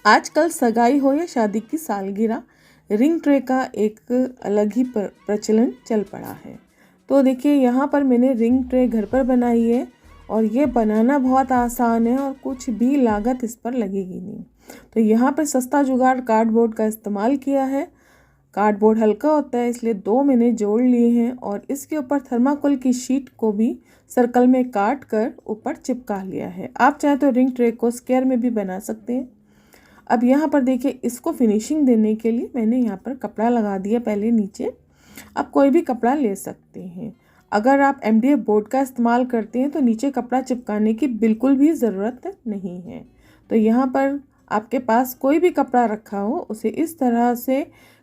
आजकल सगाई हो या शादी की सालगिरह, रिंग ट्रे का एक अलग ही प्रचलन चल पड़ा है। तो देखिए यहाँ पर मैंने रिंग ट्रे घर पर बनाई है और ये बनाना बहुत आसान है और कुछ भी लागत इस पर लगेगी नहीं। तो यहाँ पर सस्ता जुगाड़ कार्डबोर्ड का इस्तेमाल किया है। कार्डबोर्ड हल्का होता है इसलिए 2 मैंने जोड़ लिए हैं और इसके ऊपर थर्माकोल की शीट को भी सर्कल में काट कर ऊपर चिपका लिया है। आप चाहे तो रिंग ट्रे को स्क्वायर में भी बना सकते हैं। अब यहाँ पर देखिए इसको फिनिशिंग देने के लिए मैंने यहाँ पर कपड़ा लगा दिया पहले नीचे। आप कोई भी कपड़ा ले सकते हैं। अगर आप MDF बोर्ड का इस्तेमाल करते हैं तो नीचे कपड़ा चिपकाने की बिल्कुल भी ज़रूरत नहीं है। तो यहाँ पर आपके पास कोई भी कपड़ा रखा हो उसे इस तरह से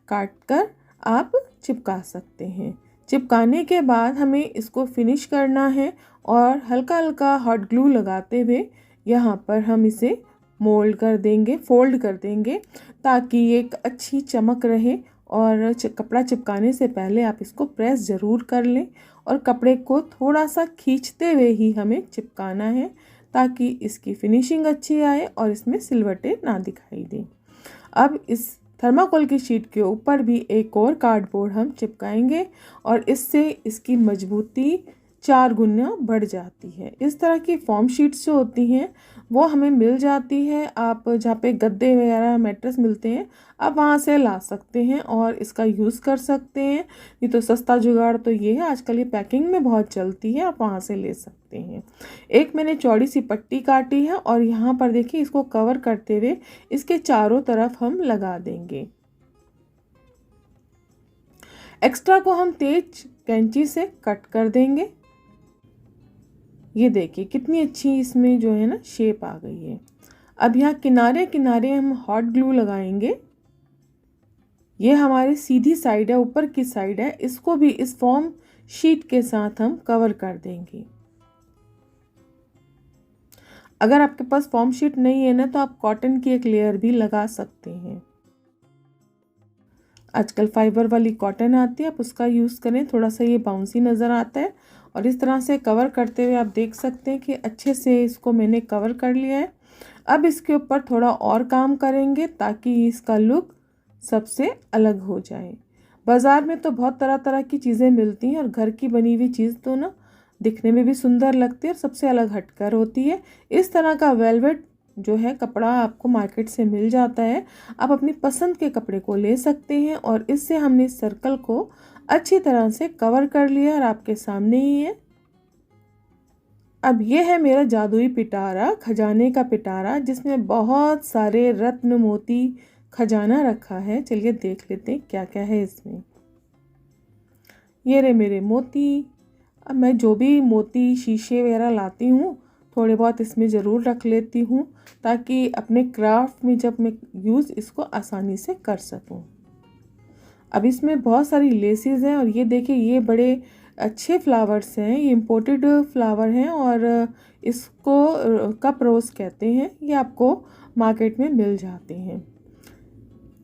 काट कर आप चिपका सकते हैं। चिपकाने के बाद हमें इसको फिनिश करना है और हल्का हल्का हॉट ग्लू लगाते हुए यहाँ पर हम इसे मोल्ड कर देंगे, फोल्ड कर देंगे ताकि एक अच्छी चमक रहे। और कपड़ा चिपकाने से पहले आप इसको प्रेस ज़रूर कर लें और कपड़े को थोड़ा सा खींचते हुए ही हमें चिपकाना है ताकि इसकी फिनिशिंग अच्छी आए और इसमें सिलवटें ना दिखाई दें। अब इस थर्माकोल की शीट के ऊपर भी एक और कार्डबोर्ड हम चिपकाएंगे और इससे इसकी मजबूती 4 गुना बढ़ जाती है। इस तरह की फॉर्म शीट्स जो होती हैं वो हमें मिल जाती है। आप जहाँ पे गद्दे वगैरह मैट्रेस मिलते हैं आप वहाँ से ला सकते हैं और इसका यूज़ कर सकते हैं। ये तो सस्ता जुगाड़ तो ये है, आजकल ये पैकिंग में बहुत चलती है, आप वहाँ से ले सकते हैं। एक मैंने चौड़ी सी पट्टी काटी है और यहाँ पर देखिए इसको कवर करते हुए इसके चारों तरफ हम लगा देंगे। एक्स्ट्रा को हम तेज कैंची से कट कर देंगे। ये देखिए कितनी अच्छी इसमें जो है ना शेप आ गई है। अब यहाँ किनारे किनारे हम हॉट ग्लू लगाएंगे। ये हमारी सीधी साइड है, ऊपर की साइड है, इसको भी इस फॉर्म शीट के साथ हम कवर कर देंगे। अगर आपके पास फॉर्म शीट नहीं है ना तो आप कॉटन की एक लेयर भी लगा सकते हैं। आजकल फाइबर वाली कॉटन आती है, आप उसका यूज़ करें। थोड़ा सा ये बाउंसी नज़र आता है और इस तरह से कवर करते हुए आप देख सकते हैं कि अच्छे से इसको मैंने कवर कर लिया है। अब इसके ऊपर थोड़ा और काम करेंगे ताकि इसका लुक सबसे अलग हो जाए। बाज़ार में तो बहुत तरह तरह की चीज़ें मिलती हैं और घर की बनी हुई चीज़ तो ना दिखने में भी सुंदर लगती है और सबसे अलग हटकर होती है। इस तरह का वेलवेट जो है कपड़ा आपको मार्केट से मिल जाता है। आप अपनी पसंद के कपड़े को ले सकते हैं और इससे हमने इस सर्कल को अच्छी तरह से कवर कर लिया और आपके सामने ही है। अब ये है मेरा जादुई पिटारा, खजाने का पिटारा, जिसमें बहुत सारे रत्न मोती खजाना रखा है। चलिए देख लेते हैं क्या क्या है इसमें। ये रहे मेरे मोती। अब मैं जो भी मोती शीशे वगैरह लाती हूँ थोड़े बहुत इसमें ज़रूर रख लेती हूँ ताकि अपने क्राफ्ट में जब मैं यूज़ इसको आसानी से कर सकूँ। अब इसमें बहुत सारी लेसेस हैं और ये देखिए ये बड़े अच्छे फ्लावर्स हैं, ये इम्पोर्टेड फ्लावर हैं और इसको कप रोज़ कहते हैं। ये आपको मार्केट में मिल जाते हैं।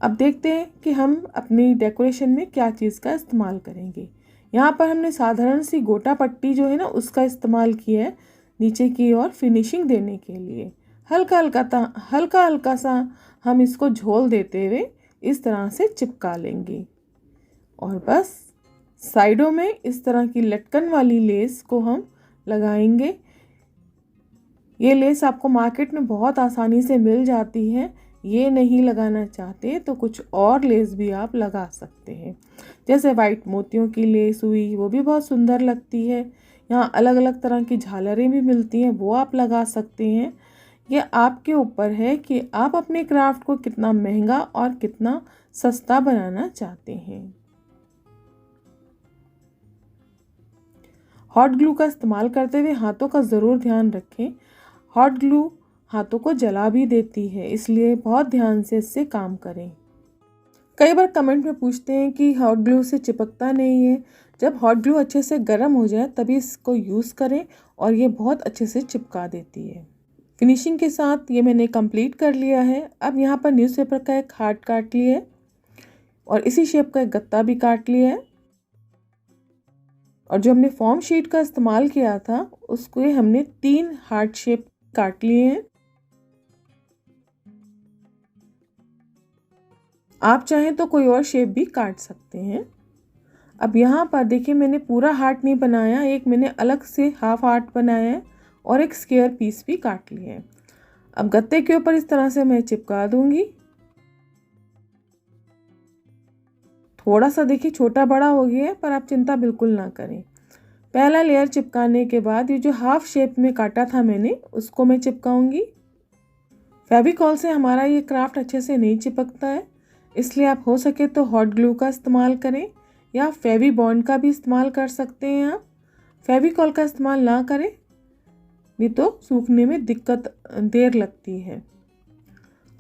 अब देखते हैं कि हम अपनी डेकोरेशन में क्या चीज़ का इस्तेमाल करेंगे। यहाँ पर हमने साधारण सी गोटा पट्टी जो है ना उसका इस्तेमाल किया है नीचे की ओर फिनिशिंग देने के लिए। हल्का हल्का सा हम इसको झोल देते हुए इस तरह से चिपका लेंगे और बस साइडों में इस तरह की लटकन वाली लेस को हम लगाएंगे। ये लेस आपको मार्केट में बहुत आसानी से मिल जाती है। ये नहीं लगाना चाहते तो कुछ और लेस भी आप लगा सकते हैं, जैसे वाइट मोतियों की लेस हुई, वो भी बहुत सुंदर लगती है। यहाँ अलग अलग तरह की झालरें भी मिलती हैं, वो आप लगा सकते हैं। ये आपके ऊपर है कि आप अपने क्राफ्ट को कितना महंगा और कितना सस्ता बनाना चाहते हैं। हॉट ग्लू का इस्तेमाल करते हुए हाथों का ज़रूर ध्यान रखें। हॉट ग्लू हाथों को जला भी देती है, इसलिए बहुत ध्यान से इससे काम करें। कई बार कमेंट में पूछते हैं कि हॉट ग्लू से चिपकता नहीं है। जब हॉट ग्लू अच्छे से गर्म हो जाए तभी इसको यूज़ करें और ये बहुत अच्छे से चिपका देती है। फिनिशिंग के साथ ये मैंने कंप्लीट कर लिया है। अब यहाँ पर न्यूज़पेपर का एक हार्ट काट लिया है और इसी शेप का एक गत्ता भी काट लिया है और जो हमने फॉर्म शीट का इस्तेमाल किया था उसको हमने 3 हार्ट शेप काट लिए हैं। आप चाहें तो कोई और शेप भी काट सकते हैं। अब यहाँ पर देखिए मैंने पूरा हार्ट नहीं बनाया, एक मैंने अलग से हाफ हार्ट बनाया है और एक स्क्वायर पीस भी काट लिया है। अब गत्ते के ऊपर इस तरह से मैं चिपका दूंगी। थोड़ा सा देखिए छोटा बड़ा हो गया है, पर आप चिंता बिल्कुल ना करें। पहला लेयर चिपकाने के बाद ये जो हाफ शेप में काटा था मैंने, उसको मैं चिपकाऊंगी। फेविकॉल से हमारा ये क्राफ्ट अच्छे से नहीं चिपकता है, इसलिए आप हो सके तो हॉट ग्लू का इस्तेमाल करें या फेवी बॉन्ड का भी इस्तेमाल कर सकते हैं। आप फेविकॉल का इस्तेमाल ना करें, नहीं तो सूखने में देर लगती है।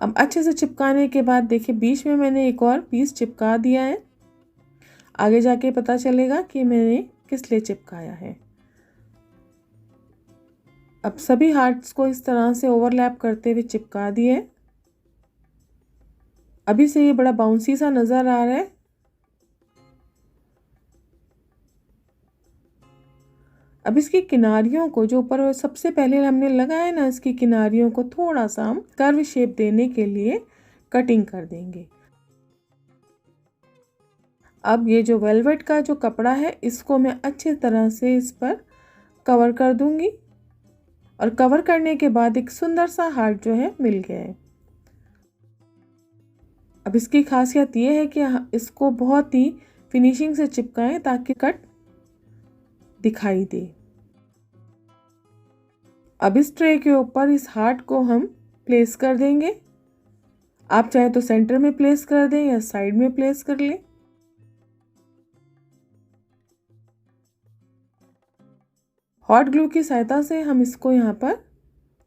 अब अच्छे से चिपकाने के बाद देखिए बीच में मैंने एक और पीस चिपका दिया है। आगे जाके पता चलेगा कि मैंने किस लिए चिपकाया है। अब सभी हार्ट्स को इस तरह से ओवरलैप करते हुए चिपका दिए। अभी से ये बड़ा बाउंसी सा नज़र आ रहा है। अब इसकी किनारियों को, जो ऊपर सबसे पहले हमने लगाया ना, इसकी किनारियों को थोड़ा सा हम कर्व शेप देने के लिए कटिंग कर देंगे। अब ये जो वेलवेट का जो कपड़ा है, इसको मैं अच्छी तरह से इस पर कवर कर दूंगी और कवर करने के बाद एक सुंदर सा हार्ट जो है मिल गया है। अब इसकी खासियत ये है कि इसको बहुत ही फिनिशिंग से चिपकाएं ताकि कट दिखाई दे। अब इस ट्रे के ऊपर इस हार्ट को हम प्लेस कर देंगे। आप चाहे तो सेंटर में प्लेस कर दें या साइड में प्लेस कर लें। हॉट ग्लू की सहायता से हम इसको यहाँ पर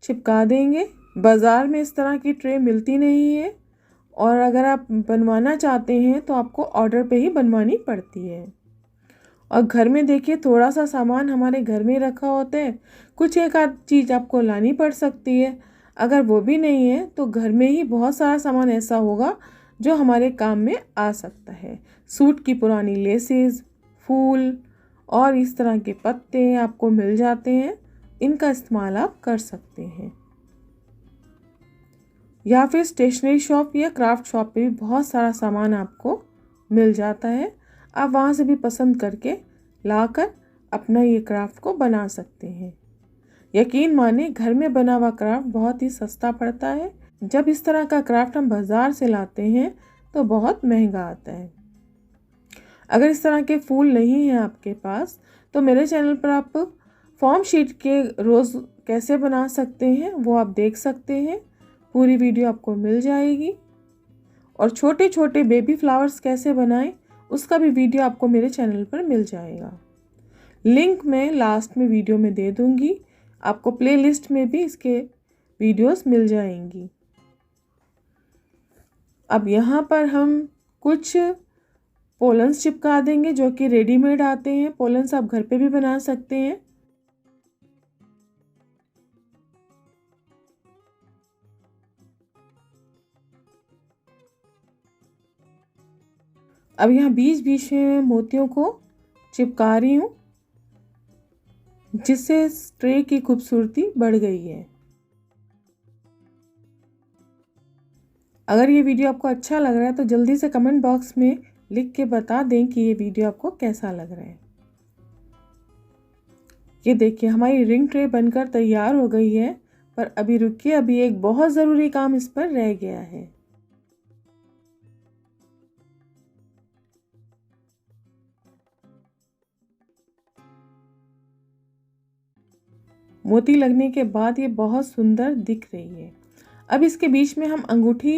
चिपका देंगे। बाज़ार में इस तरह की ट्रे मिलती नहीं है और अगर आप बनवाना चाहते हैं तो आपको ऑर्डर पे ही बनवानी पड़ती है। और घर में देखिए थोड़ा सा सामान हमारे घर में रखा होता है, कुछ एक आध चीज़ आपको लानी पड़ सकती है। अगर वो भी नहीं है तो घर में ही बहुत सारा सामान ऐसा होगा जो हमारे काम में आ सकता है। सूट की पुरानी लेसेस, फूल और इस तरह के पत्ते आपको मिल जाते हैं, इनका इस्तेमाल आप कर सकते हैं। या फिर स्टेशनरी शॉप या क्राफ्ट शॉप पे भी बहुत सारा सामान आपको मिल जाता है। आप वहाँ से भी पसंद करके लाकर अपना ये क्राफ्ट को बना सकते हैं। यकीन माने घर में बना हुआ क्राफ्ट बहुत ही सस्ता पड़ता है। जब इस तरह का क्राफ्ट हम बाज़ार से लाते हैं तो बहुत महंगा आता है। अगर इस तरह के फूल नहीं हैं आपके पास तो मेरे चैनल पर आप फॉर्म शीट के रोज़ कैसे बना सकते हैं वो आप देख सकते हैं। पूरी वीडियो आपको मिल जाएगी। और छोटे छोटे बेबी फ्लावर्स कैसे बनाएं उसका भी वीडियो आपको मेरे चैनल पर मिल जाएगा। लिंक मैं लास्ट में वीडियो में दे दूंगी। आपको प्लेलिस्ट में भी इसके वीडियोस मिल जाएंगी। अब यहाँ पर हम कुछ पोलन्स चिपका देंगे जो कि रेडीमेड आते हैं। पोलन्स आप घर पे भी बना सकते हैं। अब यहाँ बीच बीच में मोतियों को चिपका रही हूँ, जिससे ट्रे की खूबसूरती बढ़ गई है। अगर ये वीडियो आपको अच्छा लग रहा है तो जल्दी से कमेंट बॉक्स में लिख के बता दें कि ये वीडियो आपको कैसा लग रहा है। ये देखिए हमारी रिंग ट्रे बनकर तैयार हो गई है, पर अभी रुकिए, अभी एक बहुत ज़रूरी काम इस पर रह गया है। मोती लगने के बाद ये बहुत सुंदर दिख रही है। अब इसके बीच में हम अंगूठी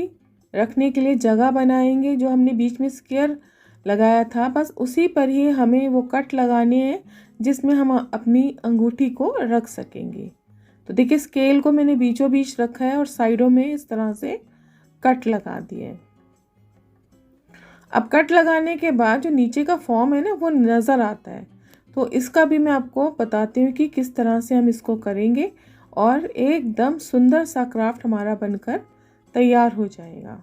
रखने के लिए जगह बनाएंगे। जो हमने बीच में स्क्वायर लगाया था, बस उसी पर ही हमें वो कट लगाने हैं जिसमें हम अपनी अंगूठी को रख सकेंगे। तो देखिए स्केल को मैंने बीचों बीच रखा है और साइडों में इस तरह से कट लगा दिए। अब कट लगाने के बाद जो नीचे का फॉर्म है ना वो नज़र आता है, तो इसका भी मैं आपको बताती हूँ कि किस तरह से हम इसको करेंगे और एकदम सुंदर सा क्राफ्ट हमारा बनकर तैयार हो जाएगा।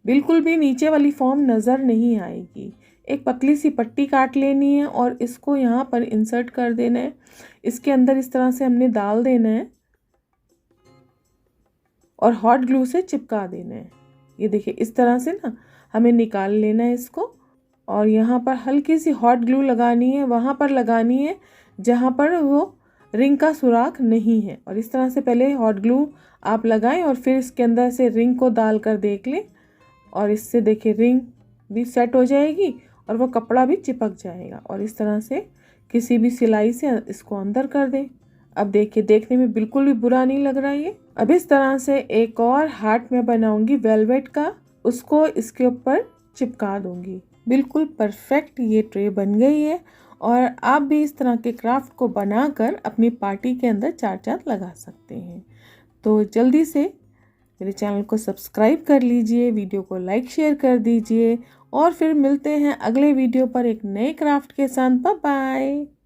बिल्कुल भी नीचे वाली फॉर्म नज़र नहीं आएगी। एक पतली सी पट्टी काट लेनी है और इसको यहाँ पर इंसर्ट कर देना है। इसके अंदर इस तरह से हमने डाल देना है और हॉट ग्लू से चिपका देना है। ये देखिए इस तरह से ना हमें निकाल लेना है इसको। और यहाँ पर हल्की सी हॉट ग्लू लगानी है, वहाँ पर लगानी है जहाँ पर वो रिंग का सुराख नहीं है। और इस तरह से पहले हॉट ग्लू आप लगाएं और फिर इसके अंदर से रिंग को डाल कर देख लें। और इससे देखिए रिंग भी सेट हो जाएगी और वो कपड़ा भी चिपक जाएगा। और इस तरह से किसी भी सिलाई से इसको अंदर कर दें। अब देखिए देखने में बिल्कुल भी बुरा नहीं लग रहा है ये। अब इस तरह से एक और हार्ट में बनाऊंगी वेलवेट का, उसको इसके ऊपर चिपका दूंगी। बिल्कुल परफेक्ट ये ट्रे बन गई है। और आप भी इस तरह के क्राफ्ट को बनाकर अपनी पार्टी के अंदर चार चांद लगा सकते हैं। तो जल्दी से मेरे चैनल को सब्सक्राइब कर लीजिए, वीडियो को लाइक शेयर कर दीजिए और फिर मिलते हैं अगले वीडियो पर एक नए क्राफ्ट के साथ। Bye bye.